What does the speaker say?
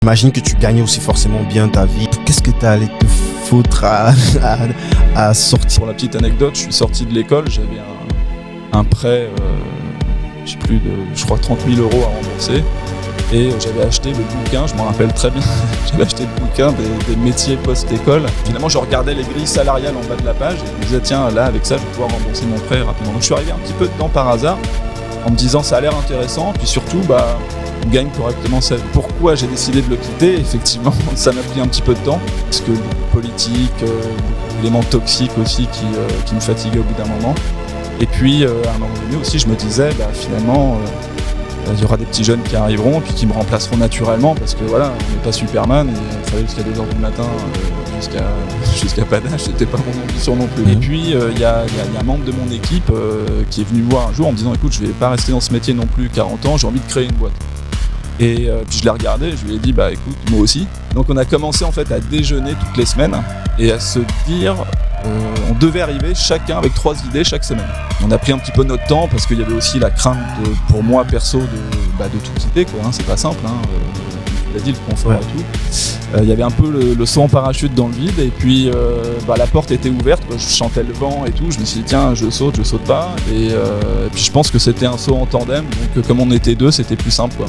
J'imagine que tu gagnais aussi forcément bien ta vie. Qu'est-ce que tu allé te foutre à sortir? Pour la petite anecdote, je suis sorti de l'école, j'avais un prêt, je crois 30 000 € à rembourser. Et j'avais acheté le bouquin, je m'en rappelle très bien, j'avais acheté le bouquin des métiers post-école. Finalement, je regardais les grilles salariales en bas de la page et je me disais, tiens, là, avec ça, je vais pouvoir rembourser mon prêt rapidement. Donc je suis arrivé un petit peu dedans par hasard, en me disant, ça a l'air intéressant, puis surtout, on gagne correctement sa vie. Pourquoi j'ai décidé de le quitter? Effectivement, ça m'a pris un petit peu de temps, parce que politique, éléments toxiques aussi qui me fatiguaient au bout d'un moment. Et puis, à un moment donné aussi, je me disais, finalement, il y aura des petits jeunes qui arriveront, puis qui me remplaceront naturellement, parce que voilà, on n'est pas Superman, et il fallait jusqu'à 2h du matin, jusqu'à pas d'âge, c'était pas mon ambition non plus. Et puis, il y a un membre de mon équipe qui est venu me voir un jour en me disant, écoute, je vais pas rester dans ce métier non plus 40 ans, j'ai envie de créer une boîte. Et puis je l'ai regardé, je lui ai dit, écoute, moi aussi. Donc on a commencé en fait à déjeuner toutes les semaines et à se dire, on devait arriver chacun avec 3 idées chaque semaine. On a pris un petit peu notre temps parce qu'il y avait aussi la crainte pour moi perso de tout quitter, quoi, hein, c'est pas simple, hein, tu l'as dit, le confort et tout. Il y avait un peu le saut en parachute dans le vide et puis la porte était ouverte, quoi, je sentais le vent et tout, je me suis dit tiens, je saute pas et puis je pense que c'était un saut en tandem, donc comme on était deux, c'était plus simple, quoi.